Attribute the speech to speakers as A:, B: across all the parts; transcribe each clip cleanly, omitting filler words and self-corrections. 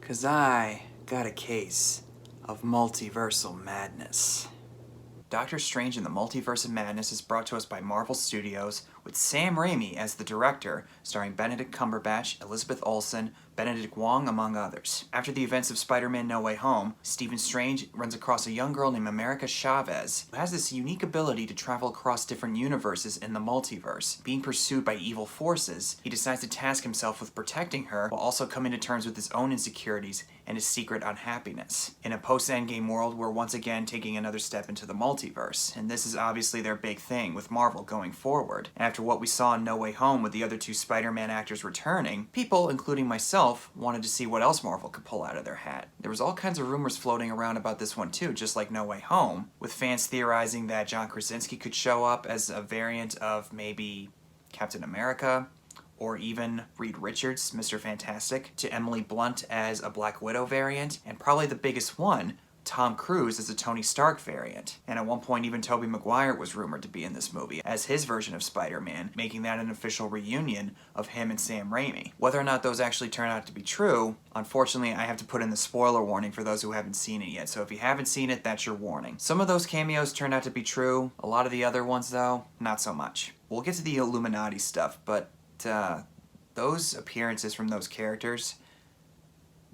A: 'Cause I got a case of multiversal madness. Doctor Strange in the Multiverse of Madness is brought to us by Marvel Studios, with Sam Raimi as the director, starring Benedict Cumberbatch, Elizabeth Olsen, Benedict Wong, among others. After the events of Spider-Man No Way Home, Stephen Strange runs across a young girl named America Chavez, who has this unique ability to travel across different universes in the multiverse. Being pursued by evil forces, he decides to task himself with protecting her, while also coming to terms with his own insecurities and his secret unhappiness. In a post-Endgame world, we're once again taking another step into the multiverse, and this is obviously their big thing with Marvel going forward. After what we saw in No Way Home with the other two Spider-Man actors returning, people, including myself, wanted to see what else Marvel could pull out of their hat. There was all kinds of rumors floating around about this one too, just like No Way Home, with fans theorizing that John Krasinski could show up as a variant of maybe Captain America, or even Reed Richards, Mr. Fantastic, to Emily Blunt as a Black Widow variant, and probably the biggest one, Tom Cruise as a Tony Stark variant. And at one point even Tobey Maguire was rumored to be in this movie as his version of Spider-Man, making that an official reunion of him and Sam Raimi. Whether or not those actually turn out to be true, unfortunately I have to put in the spoiler warning for those who haven't seen it yet, so if you haven't seen it, that's your warning. Some of those cameos turned out to be true, a lot of the other ones though, not so much. We'll get to the Illuminati stuff, but those appearances from those characters,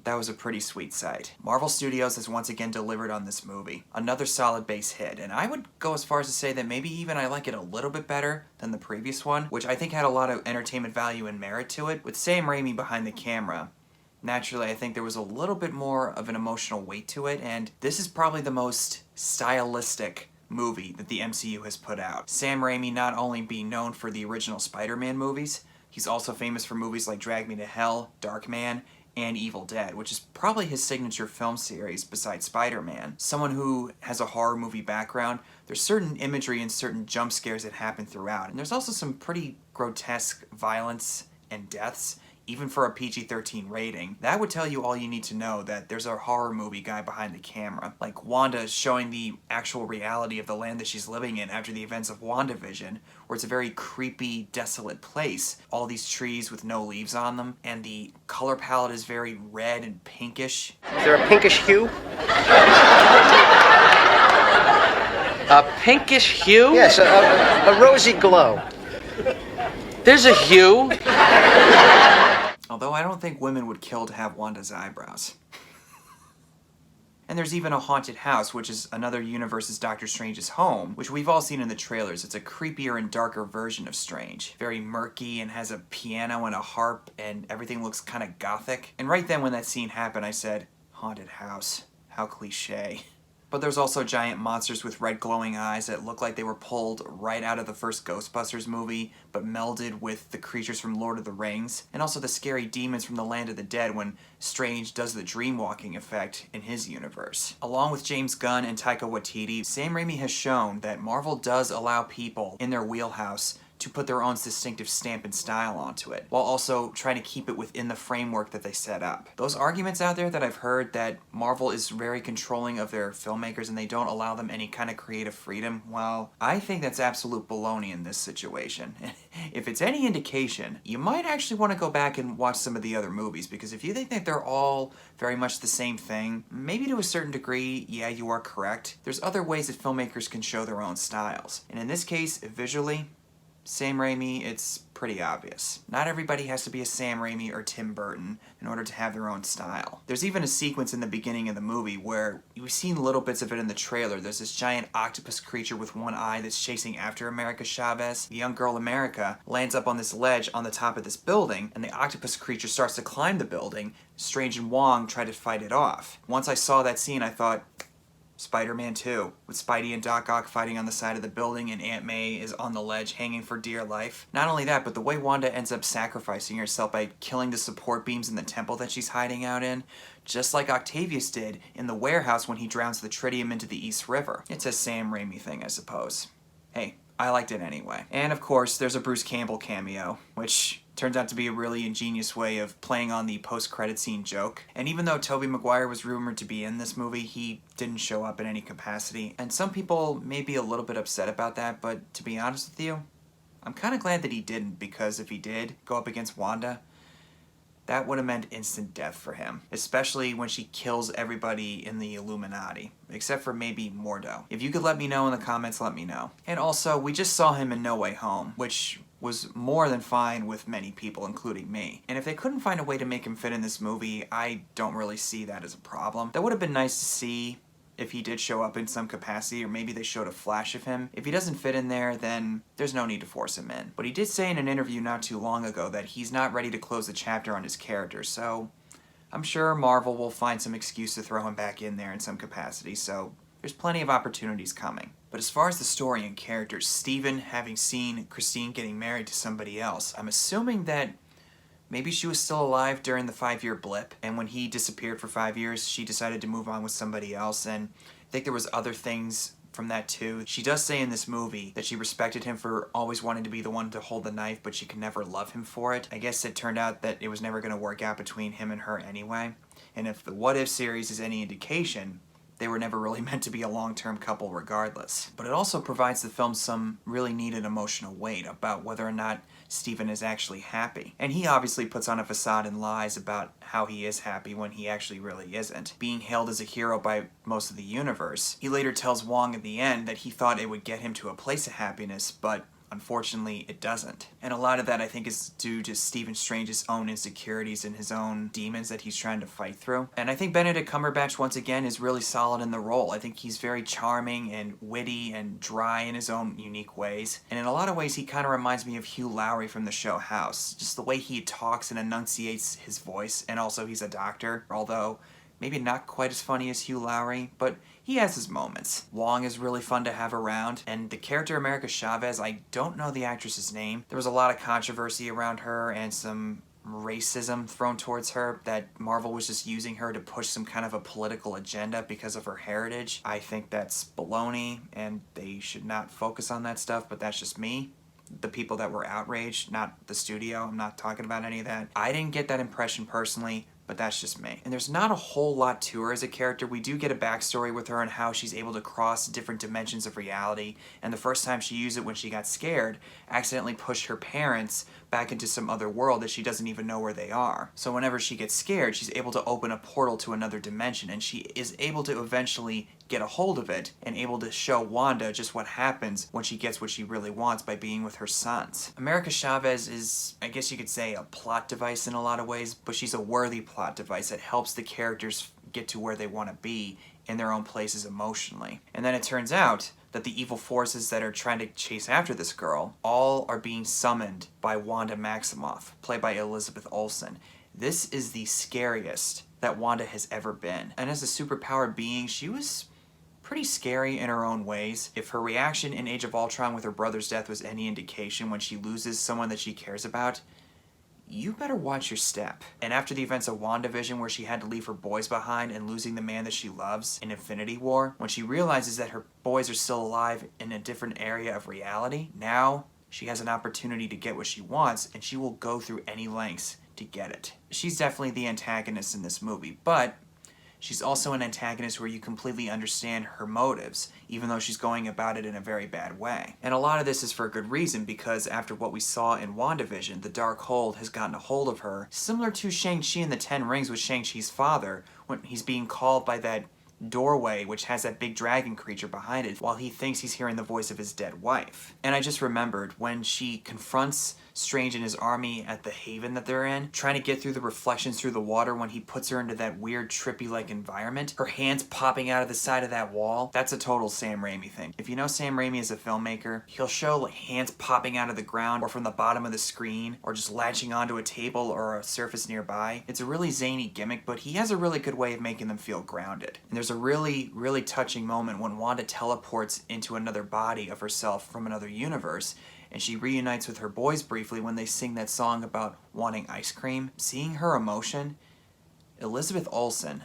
A: that was a pretty sweet sight. Marvel Studios has once again delivered on this movie. Another solid base hit, and I would go as far as to say that maybe even I like it a little bit better than the previous one, which I think had a lot of entertainment value and merit to it. With Sam Raimi behind the camera, naturally I think there was a little bit more of an emotional weight to it, and this is probably the most stylistic movie that the MCU has put out. Sam Raimi not only being known for the original Spider-Man movies, he's also famous for movies like Drag Me to Hell, Darkman, and Evil Dead, which is probably his signature film series besides Spider-Man. Someone who has a horror movie background, there's certain imagery and certain jump scares that happen throughout, and there's also some pretty grotesque violence and deaths, even for a PG-13 rating. That would tell you all you need to know, that there's a horror movie guy behind the camera. Like Wanda showing the actual reality of the land that she's living in after the events of WandaVision, where it's a very creepy, desolate place. All these trees with no leaves on them, and the color palette is very red and pinkish.
B: Is there a pinkish hue?
C: A pinkish hue?
B: Yes, a rosy glow.
C: There's a hue.
A: Although I don't think women would kill to have Wanda's eyebrows. And there's even a haunted house, which is another universe's Doctor Strange's home, which we've all seen in the trailers. It's a creepier and darker version of Strange. Very murky and has a piano and a harp, and everything looks kind of gothic. And right then when that scene happened, I said, haunted house, how cliche. But there's also giant monsters with red glowing eyes that look like they were pulled right out of the first Ghostbusters movie, but melded with the creatures from Lord of the Rings, and also the scary demons from the Land of the Dead when Strange does the dream-walking effect in his universe. Along with James Gunn and Taika Waititi, Sam Raimi has shown that Marvel does allow people in their wheelhouse to put their own distinctive stamp and style onto it, while also trying to keep it within the framework that they set up. Those arguments out there that I've heard that Marvel is very controlling of their filmmakers and they don't allow them any kind of creative freedom, well, I think that's absolute baloney in this situation. If it's any indication, you might actually want to go back and watch some of the other movies, because if you think that they're all very much the same thing, maybe to a certain degree, yeah, you are correct. There's other ways that filmmakers can show their own styles. And in this case, visually, Sam Raimi, it's pretty obvious. Not everybody has to be a Sam Raimi or Tim Burton in order to have their own style. There's even a sequence in the beginning of the movie where we've seen little bits of it in the trailer. There's this giant octopus creature with one eye that's chasing after America Chavez. The young girl America lands up on this ledge on the top of this building, and the octopus creature starts to climb the building. Strange and Wong try to fight it off. Once I saw that scene, I thought, Spider-Man 2, with Spidey and Doc Ock fighting on the side of the building and Aunt May is on the ledge hanging for dear life. Not only that, but the way Wanda ends up sacrificing herself by killing the support beams in the temple that she's hiding out in, just like Octavius did in the warehouse when he drowns the tritium into the East River. It's a Sam Raimi thing, I suppose. Hey, I liked it anyway. And of course, there's a Bruce Campbell cameo, which turns out to be a really ingenious way of playing on the post-credit scene joke. And even though Tobey Maguire was rumored to be in this movie, he didn't show up in any capacity. And some people may be a little bit upset about that, but to be honest with you, I'm kind of glad that he didn't, because if he did go up against Wanda, that would have meant instant death for him, especially when she kills everybody in the Illuminati, except for maybe Mordo. If you could let me know in the comments, let me know. And also, we just saw him in No Way Home, which was more than fine with many people, including me. And if they couldn't find a way to make him fit in this movie, I don't really see that as a problem. That would have been nice to see if he did show up in some capacity, or maybe they showed a flash of him. If he doesn't fit in there, then there's no need to force him in. But he did say in an interview not too long ago that he's not ready to close the chapter on his character, so I'm sure Marvel will find some excuse to throw him back in there in some capacity, so there's plenty of opportunities coming. But as far as the story and characters, Steven having seen Christine getting married to somebody else, I'm assuming that maybe she was still alive during the 5-year blip, and when he disappeared for 5 years, she decided to move on with somebody else, and I think there was other things from that too. She does say in this movie that she respected him for always wanting to be the one to hold the knife, but she could never love him for it. I guess it turned out that it was never going to work out between him and her anyway, and if the What If series is any indication, they were never really meant to be a long-term couple regardless. But it also provides the film some really needed emotional weight about whether or not Steven is actually happy. And he obviously puts on a facade and lies about how he is happy when he actually really isn't. Being hailed as a hero by most of the universe, he later tells Wong at the end that he thought it would get him to a place of happiness, but unfortunately, it doesn't. And a lot of that, I think, is due to Stephen Strange's own insecurities and his own demons that he's trying to fight through. And I think Benedict Cumberbatch, once again, is really solid in the role. I think he's very charming and witty and dry in his own unique ways. And in a lot of ways, he kind of reminds me of Hugh Laurie from the show House. Just the way he talks and enunciates his voice. And also, he's a doctor, although maybe not quite as funny as Hugh Laurie, but he has his moments. Wong is really fun to have around, and the character America Chavez, I don't know the actress's name. There was a lot of controversy around her and some racism thrown towards her, that Marvel was just using her to push some kind of a political agenda because of her heritage. I think that's baloney, and they should not focus on that stuff, but that's just me. The people that were outraged, not the studio. I'm not talking about any of that. I didn't get that impression personally, but that's just me. And there's not a whole lot to her as a character. We do get a backstory with her and how she's able to cross different dimensions of reality, and the first time she used it when she got scared, accidentally pushed her parents back into some other world that she doesn't even know where they are. So whenever she gets scared, she's able to open a portal to another dimension, and she is able to eventually get a hold of it and able to show Wanda just what happens when she gets what she really wants by being with her sons. America Chavez is, I guess you could say, a plot device in a lot of ways, but she's a worthy plot device that helps the characters get to where they want to be in their own places emotionally. And then it turns out that the evil forces that are trying to chase after this girl all are being summoned by Wanda Maximoff, played by Elizabeth Olsen. This is the scariest that Wanda has ever been. And as a superpowered being, she was pretty scary in her own ways. If her reaction in Age of Ultron with her brother's death was any indication, when she loses someone that she cares about, you better watch your step. And after the events of WandaVision, where she had to leave her boys behind and losing the man that she loves in Infinity War, when she realizes that her boys are still alive in a different area of reality, now she has an opportunity to get what she wants, and she will go through any lengths to get it. She's definitely the antagonist in this movie, but she's also an antagonist where you completely understand her motives, even though she's going about it in a very bad way. And a lot of this is for a good reason, because after what we saw in WandaVision, the Darkhold has gotten a hold of her, similar to Shang-Chi in the Ten Rings with Shang-Chi's father, when he's being called by that doorway which has that big dragon creature behind it, while he thinks he's hearing the voice of his dead wife. And I just remembered when she confronts Strange and his army at the haven that they're in, trying to get through the reflections through the water, when he puts her into that weird trippy-like environment, her hands popping out of the side of that wall, that's a total Sam Raimi thing. If you know Sam Raimi as a filmmaker, he'll show like hands popping out of the ground or from the bottom of the screen, or just latching onto a table or a surface nearby. It's a really zany gimmick, but he has a really good way of making them feel grounded. And there's a really, really touching moment when Wanda teleports into another body of herself from another universe, and she reunites with her boys briefly when they sing that song about wanting ice cream. Seeing her emotion, Elizabeth Olsen,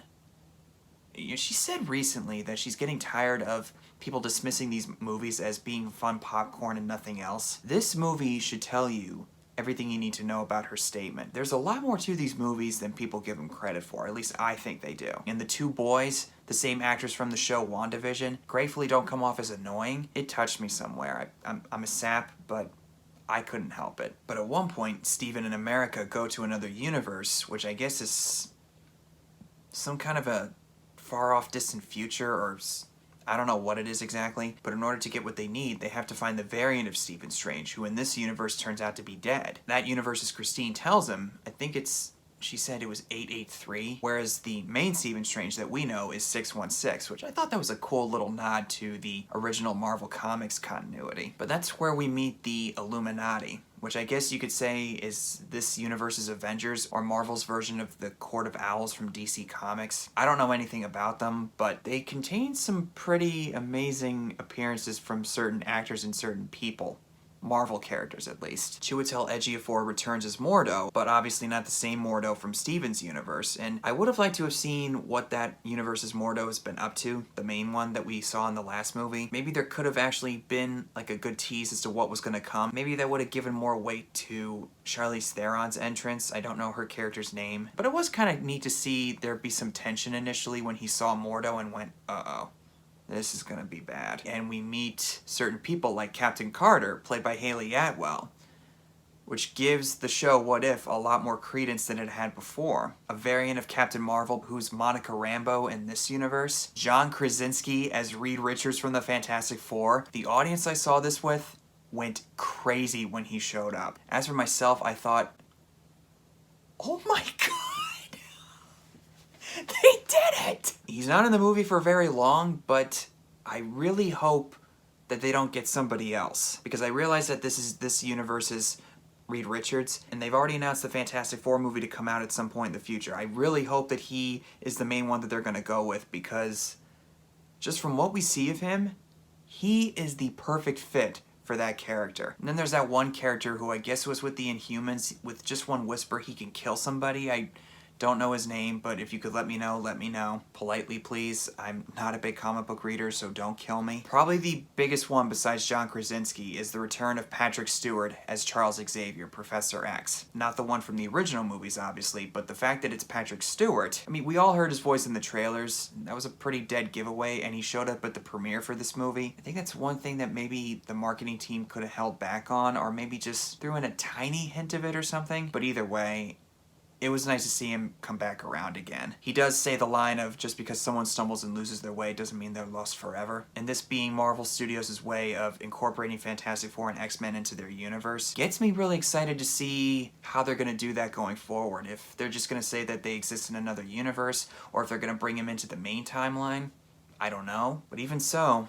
A: she said recently that she's getting tired of people dismissing these movies as being fun popcorn and nothing else. This movie should tell you everything you need to know about her statement. There's a lot more to these movies than people give them credit for, at least I think they do. And the two boys, the same actors from the show WandaVision, gratefully don't come off as annoying. It touched me somewhere. I'm a sap, but I couldn't help it. But at one point, Steven and America go to another universe, which I guess is some kind of a far-off distant future, or I don't know what it is exactly, but in order to get what they need, they have to find the variant of Stephen Strange, who in this universe turns out to be dead. That universe, as Christine tells him, I think she said it was 883, whereas the main Stephen Strange that we know is 616, which I thought that was a cool little nod to the original Marvel Comics continuity. But that's where we meet the Illuminati, which I guess you could say is this universe's Avengers, or Marvel's version of the Court of Owls from DC Comics. I don't know anything about them, but they contain some pretty amazing appearances from certain actors and certain people. Marvel characters, at least. Chiwetel Ejiofor returns as Mordo, but obviously not the same Mordo from Steven's universe, and I would have liked to have seen what that universe's Mordo has been up to, the main one that we saw in the last movie. Maybe there could have actually been like a good tease as to what was going to come. Maybe that would have given more weight to Charlize Theron's entrance. I don't know her character's name, but it was kind of neat to see there be some tension initially when he saw Mordo and went, uh-oh. This is gonna be bad. And we meet certain people like Captain Carter, played by Haley Atwell, which gives the show What If a lot more credence than it had before. A variant of Captain Marvel who's Monica Rambeau in this universe. John Krasinski as Reed Richards from the Fantastic Four. The audience I saw this with went crazy when he showed up. As for myself, I thought, oh my god! They did it! He's not in the movie for very long, but I really hope that they don't get somebody else. Because I realize that this universe's Reed Richards, and they've already announced the Fantastic Four movie to come out at some point in the future. I really hope that he is the main one that they're going to go with, because just from what we see of him, he is the perfect fit for that character. And then there's that one character who I guess was with the Inhumans. With just one whisper, he can kill somebody. I don't know his name, but if you could let me know, let me know. Politely, please. I'm not a big comic book reader, so don't kill me. Probably the biggest one besides John Krasinski is the return of Patrick Stewart as Charles Xavier, Professor X. Not the one from the original movies, obviously, but the fact that it's Patrick Stewart. I mean, we all heard his voice in the trailers. That was a pretty dead giveaway, and he showed up at the premiere for this movie. I think that's one thing that maybe the marketing team could have held back on, or maybe just threw in a tiny hint of it or something. But either way, it was nice to see him come back around again. He does say the line of, just because someone stumbles and loses their way doesn't mean they're lost forever. And this being Marvel Studios' way of incorporating Fantastic Four and X-Men into their universe gets me really excited to see how they're going to do that going forward. If they're just going to say that they exist in another universe, or if they're going to bring him into the main timeline, I don't know. But even so,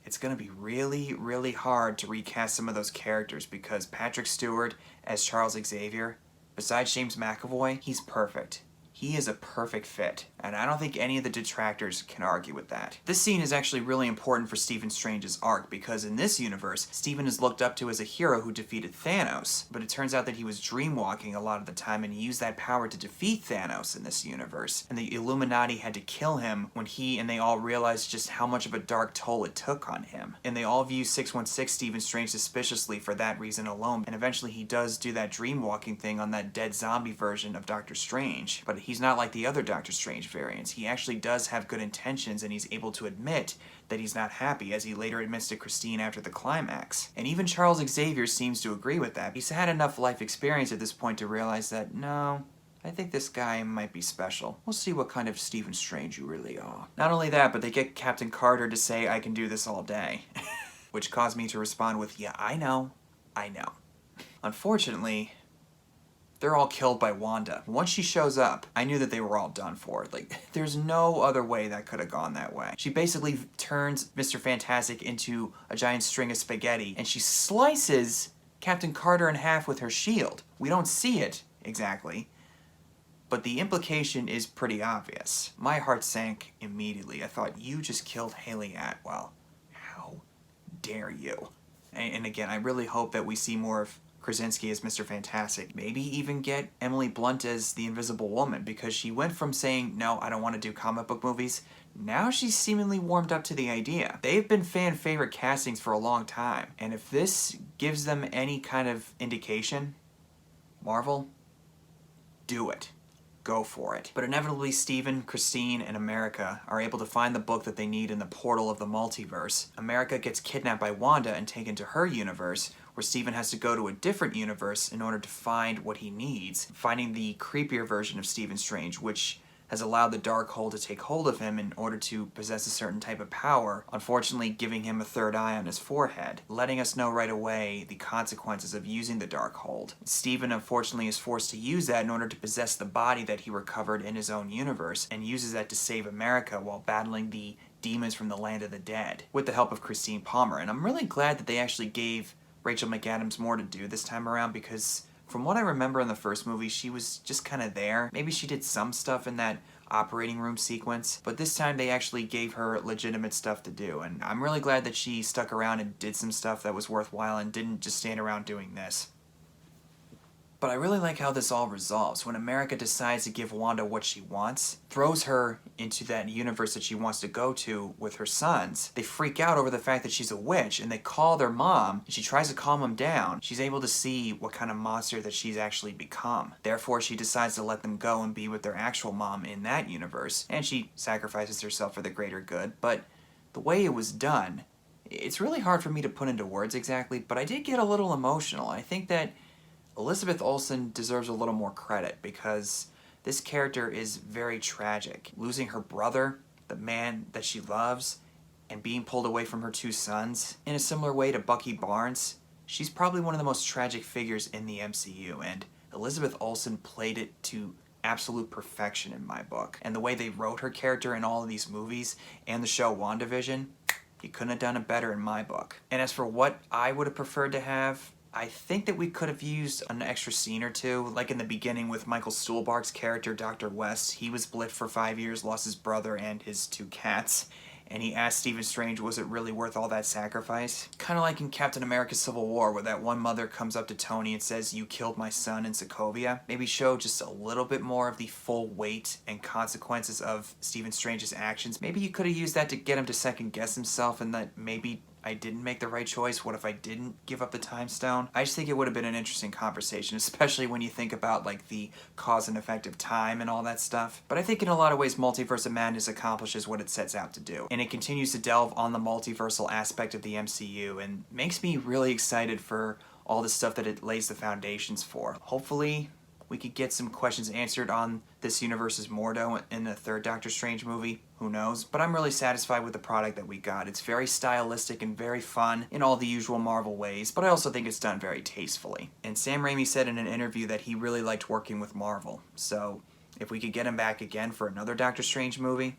A: it's going to be really, really hard to recast some of those characters, because Patrick Stewart as Charles Xavier, besides James McAvoy, he's perfect. He is a perfect fit, and I don't think any of the detractors can argue with that. This scene is actually really important for Stephen Strange's arc, because in this universe, Stephen is looked up to as a hero who defeated Thanos, but it turns out that he was dreamwalking a lot of the time, and he used that power to defeat Thanos in this universe, and the Illuminati had to kill him when he and they all realized just how much of a dark toll it took on him. And they all view 616 Stephen Strange suspiciously for that reason alone, and eventually he does do that dreamwalking thing on that dead zombie version of Doctor Strange, but he's not like the other Doctor Strange variants. He actually does have good intentions, and he's able to admit that he's not happy, as he later admits to Christine after the climax. And even Charles Xavier seems to agree with that. He's had enough life experience at this point to realize that, no, I think this guy might be special. We'll see what kind of Stephen Strange you really are. Not only that, but they get Captain Carter to say, I can do this all day. Which caused me to respond with, yeah, I know. Unfortunately, they're all killed by Wanda. Once she shows up, I knew that they were all done for. Like, there's no other way that could have gone that way. She basically turns Mr. Fantastic into a giant string of spaghetti, and she slices Captain Carter in half with her shield. We don't see it, exactly, but the implication is pretty obvious. My heart sank immediately. I thought, you just killed Haley Atwell. How dare you? And again, I really hope that we see more of Krasinski as Mr. Fantastic. Maybe even get Emily Blunt as the Invisible Woman, because she went from saying, no, I don't want to do comic book movies, now she's seemingly warmed up to the idea. They've been fan favorite castings for a long time, and if this gives them any kind of indication, Marvel, do it. Go for it. But inevitably, Steven, Christine, and America are able to find the book that they need in the portal of the multiverse. America gets kidnapped by Wanda and taken to her universe, where Steven has to go to a different universe in order to find what he needs, finding the creepier version of Stephen Strange, which has allowed the Darkhold to take hold of him in order to possess a certain type of power, unfortunately giving him a third eye on his forehead, letting us know right away the consequences of using the Darkhold. Stephen unfortunately is forced to use that in order to possess the body that he recovered in his own universe, and uses that to save America while battling the demons from the land of the dead, with the help of Christine Palmer. And I'm really glad that they actually gave Rachel McAdams more to do this time around, because from what I remember in the first movie, she was just kind of there. Maybe she did some stuff in that operating room sequence, but this time they actually gave her legitimate stuff to do, and I'm really glad that she stuck around and did some stuff that was worthwhile and didn't just stand around doing this. But I really like how this all resolves when America decides to give Wanda what she wants, throws her into that universe that she wants to go to with her sons. They freak out over the fact that she's a witch, and they call their mom, and she tries to calm them down. She's able to see what kind of monster that she's actually become. Therefore, she decides to let them go and be with their actual mom in that universe, and she sacrifices herself for the greater good. But the way it was done, it's really hard for me to put into words exactly, but I did get a little emotional. I think that Elizabeth Olsen deserves a little more credit because this character is very tragic. Losing her brother, the man that she loves, and being pulled away from her two sons. In a similar way to Bucky Barnes, she's probably one of the most tragic figures in the MCU, and Elizabeth Olsen played it to absolute perfection in my book. And the way they wrote her character in all of these movies and the show WandaVision, you couldn't have done it better in my book. And as for what I would have preferred to have, I think that we could have used an extra scene or two, like in the beginning with Michael Stuhlbarg's character, Dr. West. He was blipped for 5 years, lost his brother and his two cats, and he asked Stephen Strange, was it really worth all that sacrifice? Kind of like in Captain America Civil War, where that one mother comes up to Tony and says, you killed my son in Sokovia. Maybe show just a little bit more of the full weight and consequences of Stephen Strange's actions. Maybe you could have used that to get him to second guess himself, and that maybe I didn't make the right choice. What if I didn't give up the time stone? I just think it would have been an interesting conversation, especially when you think about like the cause and effect of time and all that stuff. But I think in a lot of ways Multiverse of Madness accomplishes what it sets out to do. And it continues to delve on the multiversal aspect of the MCU and makes me really excited for all the stuff that it lays the foundations for. Hopefully we could get some questions answered on this universe's Mordo in the third Doctor Strange movie. Who knows? But I'm really satisfied with the product that we got. It's very stylistic and very fun in all the usual Marvel ways, but I also think it's done very tastefully. And Sam Raimi said in an interview that he really liked working with Marvel. So if we could get him back again for another Doctor Strange movie,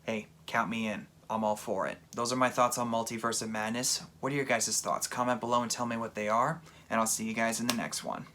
A: hey, count me in. I'm all for it. Those are my thoughts on Multiverse of Madness. What are your guys' thoughts? Comment below and tell me what they are, and I'll see you guys in the next one.